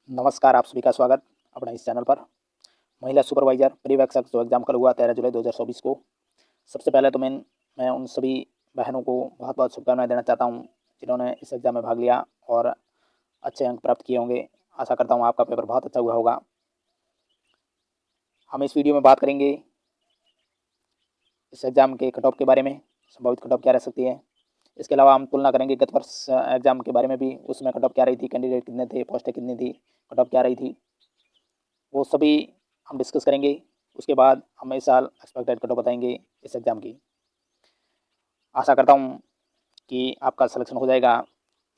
नमस्कार, आप सभी का स्वागत अपने इस चैनल पर। महिला सुपरवाइज़र परिवीक्षक जो एग्ज़ाम कल हुआ 13 जुलाई 2024 को। सबसे पहले तो मैं उन सभी बहनों को बहुत-बहुत शुभकामनाएँ देना चाहता हूँ, जिन्होंने इस एग्ज़ाम में भाग लिया और अच्छे अंक प्राप्त किए होंगे। आशा करता हूँ आपका पेपर बहुत अच्छा हुआ होगा। हम इस वीडियो में बात करेंगे इस एग्ज़ाम के कट ऑफ के बारे में, संभावित कट ऑफ क्या रह सकती है। इसके अलावा हम तुलना करेंगे गत वर्ष एग्ज़ाम के बारे में भी, उसमें कट ऑफ क्या रही थी, कैंडिडेट कितने थे, पोस्टें कितनी थी, कट ऑफ क्या रही थी, वो सभी हम डिस्कस करेंगे। उसके बाद हम इस साल एक्सपेक्टेड कट ऑफ बताएंगे इस एग्ज़ाम की। आशा करता हूँ कि आपका सिलेक्शन हो जाएगा।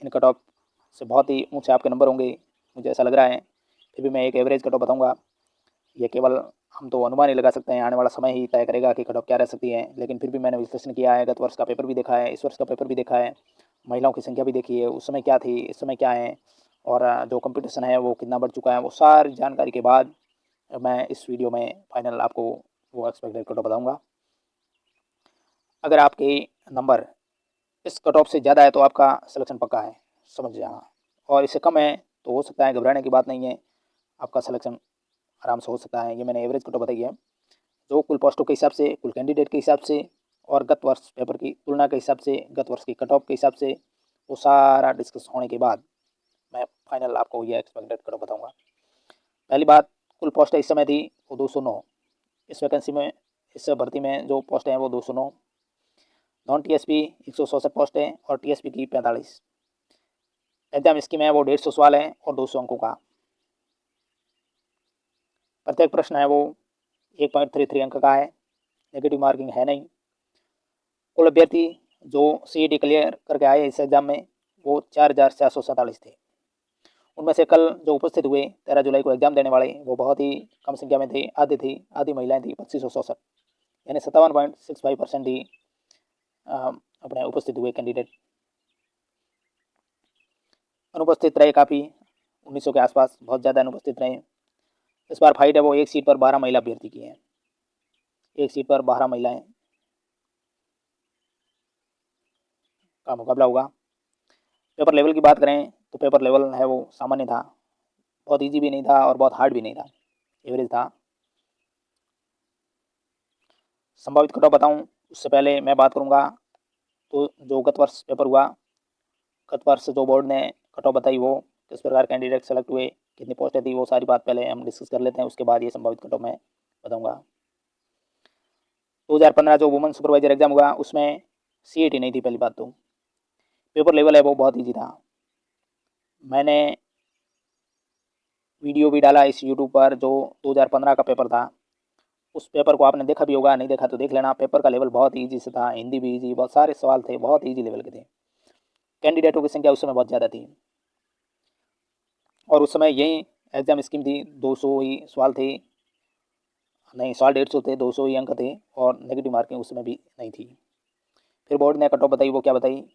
इन कट ऑफ से बहुत ही ऊँचे आपके नंबर होंगे, मुझे ऐसा लग रहा है। फिर भी मैं एक एवरेज कट ऑफ बताऊँगा। ये केवल हम तो अनुमान ही लगा सकते हैं, आने वाला समय ही तय करेगा कि कट ऑफ क्या रह सकती है। लेकिन फिर भी मैंने विश्लेषण किया है, गत वर्ष का पेपर भी देखा है, इस वर्ष का पेपर भी देखा है, महिलाओं की संख्या भी देखी है, उस समय क्या थी, इस समय क्या है, और जो कंपटीशन है वो कितना बढ़ चुका है। वो सारी जानकारी के बाद मैं इस वीडियो में फाइनल आपको वो एक्सपेक्टेड कट ऑफ बताऊँगा। अगर आपके नंबर इस कट ऑफ से ज़्यादा है तो आपका सिलेक्शन पक्का है, समझ जाना। और इससे कम है तो हो सकता है, घबराने की बात नहीं है, आपका सिलेक्शन आराम से हो सकता है। ये मैंने एवरेज कट ऑफ बताई है, जो कुल पोस्टों के हिसाब से, कुल कैंडिडेट के हिसाब से और गत वर्ष पेपर की तुलना के हिसाब से, गत वर्ष की कट ऑफ के हिसाब से, वो सारा डिस्कस होने के बाद मैं फाइनल आपको ये एक्सपेक्टेड कट ऑफ बताऊँगा। पहली बात, कुल पोस्टें इस समय थी वो 209। इस वैकेंसी में, इस भर्ती में जो पोस्ट हैं वो 209। नॉन टीएसपी 167 पोस्ट है और टीएसपी की 45। एग्जाम स्कीम है वो 150 सवाल है और 200 अंकों का। प्रत्येक प्रश्न है वो 1.33 अंक का है, नेगेटिव मार्किंग है नहीं। कुल अभ्यर्थी जो सीईटी क्लियर करके आए इस एग्जाम में वो 4,447 थे। उनमें से कल जो उपस्थित हुए 13 जुलाई को एग्जाम देने वाले वो बहुत ही कम संख्या में थे, आधी महिलाएं थी, 2567, यानी 57.65% ही अपने उपस्थित हुए कैंडिडेट। अनुपस्थित रहे काफ़ी 1900 के आसपास, बहुत ज़्यादा अनुपस्थित रहे। इस बार फाइट है वो एक सीट पर 12 महिला अभ्यर्थी की है, एक सीट पर 12 महिलाएं का मुकाबला होगा। पेपर लेवल की बात करें तो पेपर लेवल है वो सामान्य था, बहुत इजी भी नहीं था और बहुत हार्ड भी नहीं था, एवरेज था। संभावित कट ऑफ बताऊं उससे पहले मैं बात करूंगा तो जो गत वर्ष पेपर हुआ, गत वर्ष जो बोर्ड ने कट ऑफ बताई वो किस प्रकार कैंडिडेट सेलेक्ट हुए, कितनी पोस्टें थी, वो सारी बात पहले हम डिस्कस कर लेते हैं। उसके बाद ये संभावित कट ऑफ मैं बताऊंगा। 2015 जो वुमेन सुपरवाइजर एग्जाम हुआ उसमें सीईटी नहीं थी। पहली बात तो पेपर लेवल है वो बहुत ईजी था। मैंने वीडियो भी डाला इस यूट्यूब पर जो 2015 का पेपर था, उस पेपर को आपने देखा भी होगा, नहीं देखा तो देख लेना। पेपर का लेवल बहुत ईजी से था, हिंदी भी ईजी, बहुत सारे सवाल थे, बहुत ईजी लेवल के थे। कैंडिडेटों की संख्या उस समय बहुत ज़्यादा थी और उस समय यही एग्जाम स्कीम थी, 200 ही सवाल थे, नहीं सवाल 150 थे, 200 ही अंक थे और नेगेटिव मार्किंग उस समय भी नहीं थी। फिर बोर्ड ने कट ऑफ बताई, वो क्या बताई,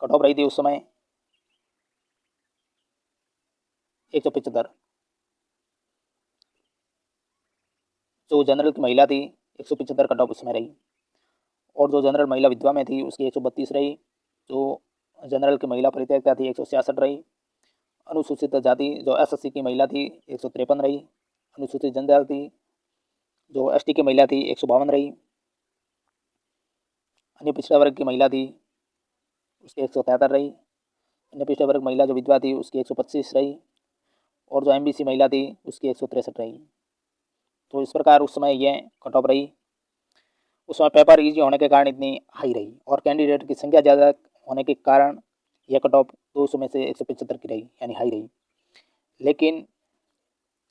कट ऑफ रही थी उस समय 175। जो जनरल की महिला थी 175 कट ऑफ उसमें रही, और जो जनरल महिला विधवा में थी उसकी 132 रही। जो जनरल की महिला परित्यक्ता थी 166 रही। अनुसूचित जाति जो एसएससी की महिला थी 153 रही। अनुसूचित जनजाति जो एसटी की महिला थी 152 रही। अन्य पिछड़ा वर्ग की महिला थी उसकी 173 रही। अन्य पिछड़ा वर्ग महिला जो विधवा थी उसकी 125 रही, और जो एमबीसी महिला थी उसकी 163 रही। तो इस प्रकार उस समय ये कट ऑफ रही। उस समय पेपर ईजी होने के कारण इतनी हाई रही, और कैंडिडेट की संख्या ज़्यादा होने के कारण यह कट ऑफ 200 में से 175 की रही, यानी हाई रही। लेकिन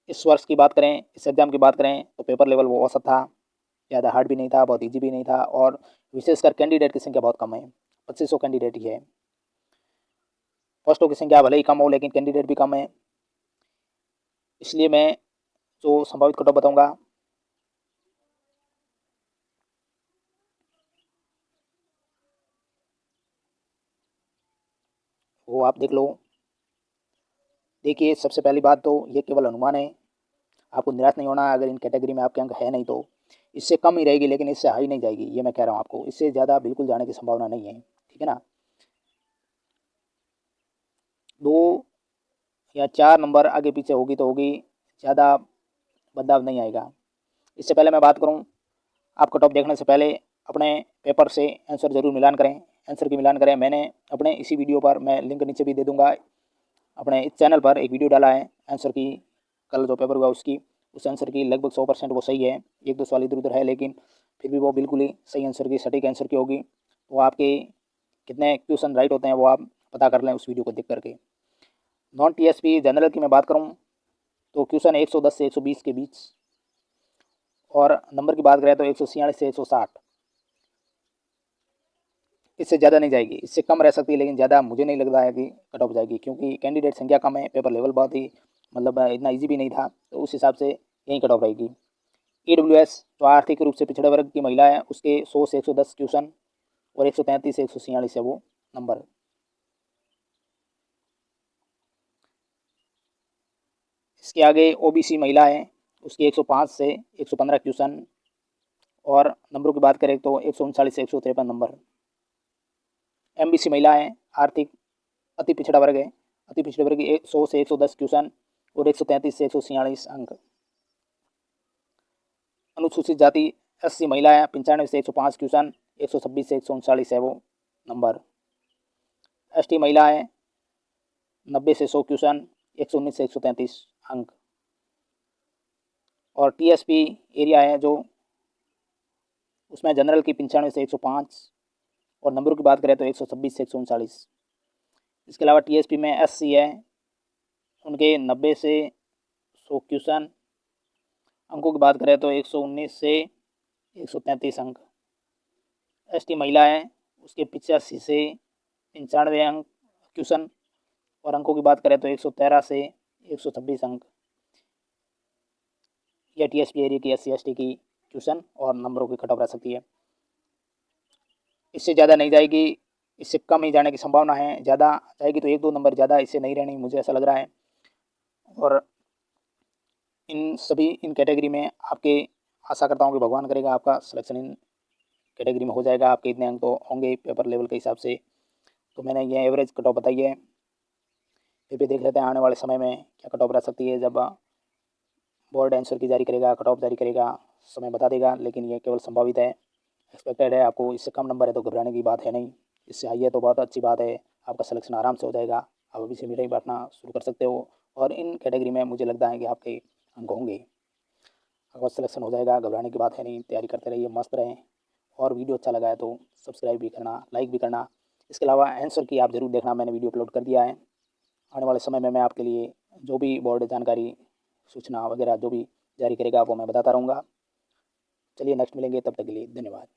इस वर्ष की बात करें, इस एग्ज़ाम की बात करें तो पेपर लेवल वो औसत था, ज़्यादा हार्ड भी नहीं था, बहुत ईजी भी नहीं था, और विशेषकर कैंडिडेट की संख्या बहुत कम है, 2500 कैंडिडेट ही है। पोस्टों की संख्या भले ही कम हो लेकिन कैंडिडेट भी कम है। इसलिए मैं जो संभावित कट ऑफ बताऊँगा वो आप देख लो। देखिए, सबसे पहली बात तो ये केवल अनुमान है, आपको निराश नहीं होना अगर इन कैटेगरी में आपके अंक है नहीं तो। इससे कम ही रहेगी लेकिन इससे हाई नहीं जाएगी, ये मैं कह रहा हूँ आपको। इससे ज़्यादा बिल्कुल जाने की संभावना नहीं है, ठीक है ना। 2 या 4 नंबर आगे पीछे होगी तो होगी, ज़्यादा बदलाव नहीं आएगा। इससे पहले मैं बात करूं, आप कट ऑफ देखने से पहले अपने पेपर से आंसर ज़रूर मिलान करें, आंसर की मिलान करें। मैंने अपने इसी वीडियो पर, मैं लिंक नीचे भी दे दूंगा, अपने इस चैनल पर एक वीडियो डाला है आंसर की, कल जो पेपर हुआ उसकी, उस आंसर की लगभग 100% वो सही है। एक दो सवाल इधर उधर है लेकिन फिर भी वो बिल्कुल ही सही आंसर की, सटीक आंसर की होगी। वो आपके कितने क्वेश्चन राइट होते हैं वो आप पता कर लें उस वीडियो को देख करके। नॉन टीएसपी जनरल की मैं बात करूं तो क्वेश्चन 110 से 120 के बीच, और नंबर की बात करें तो 146 से 160, इससे ज़्यादा नहीं जाएगी, इससे कम रह सकती है लेकिन ज़्यादा मुझे नहीं लग रहा है कि कट ऑफ जाएगी, क्योंकि कैंडिडेट संख्या कम है, पेपर लेवल बहुत ही मतलब इतना ईजी भी नहीं था, तो उस हिसाब से यही कट ऑफ रहेगी। EWS जो आर्थिक रूप से पिछड़े वर्ग की महिला है, उसके 100 से 110 क्वेश्चन और 133 से 146 है वो नंबर। इसके आगे OBC महिला है, उसकी 105 से 115 क्वेश्चन, और नंबरों की बात करें तो 139 से 153 नंबर। MBC महिला है, आर्थिक अति पिछड़ा वर्ग है, अति पिछड़े वर्ग की 100 से 110 क्वेश्चन और 133 से 146 अंक। अनुसूचित जाति SC महिला है, 95 से 105 क्वेश्चन, 126 से 139 है वो नंबर। ST महिला है, 90 से 100 क्वेश्चन, 119 से 133 अंक। और TSP एरिया है जो, उसमें जनरल की 95 से 105 और नंबरों की बात करें तो 126 से 139। इसके अलावा TSP में SC है, उनके 90 से 100 क्वेश्चन, अंकों की बात करें तो 119 से 133 अंक। ST महिला है, उसके 85 से 95 अंक क्वेश्चन, और अंकों की बात करें तो 113 से 126 अंक। यह TSP एरिया की SC ST की क्वेश्चन और नंबरों की कट ऑफ रह सकती है। इससे ज़्यादा नहीं जाएगी, इससे कम ही जाने की संभावना है, ज़्यादा जाएगी तो 1-2 नंबर ज़्यादा, इससे नहीं रहनी, मुझे ऐसा लग रहा है। और इन कैटेगरी में आपके, आशा करता हूँ कि भगवान करेगा आपका सिलेक्शन इन कैटेगरी में हो जाएगा, आपके इतने अंक तो होंगे पेपर लेवल के हिसाब से। तो मैंने ये एवरेज कट ऑफ बताई है, फिर भी देख लेते हैं आने वाले समय में क्या कट ऑफ रह सकती है। जब बोर्ड आंसर की जारी करेगा, कट ऑफ जारी करेगा, समय बता देगा, लेकिन ये केवल संभावित है, एक्सपेक्टेड है। आपको इससे कम नंबर है तो घबराने की बात है नहीं, इससे हाई है तो बहुत अच्छी बात है, आपका सिलेक्शन आराम से हो जाएगा। आप अभी से मीडिया ही बैठना शुरू कर सकते हो, और इन कैटेगरी में मुझे लगता है कि आपके अंक होंगे, आपका सिलेक्शन हो जाएगा, घबराने की बात है नहीं। तैयारी करते रहिए, मस्त रहें, और वीडियो अच्छा लगा है तो सब्सक्राइब भी करना, लाइक भी करना। इसके अलावा आंसर की आप ज़रूर देखना, मैंने वीडियो अपलोड कर दिया है। आने वाले समय में मैं आपके लिए जो भी बोर्ड जानकारी, सूचना वगैरह जो भी जारी करेगा वो मैं बताता रहूँगा। चलिए नेक्स्ट मिलेंगे, तब तक के लिए धन्यवाद।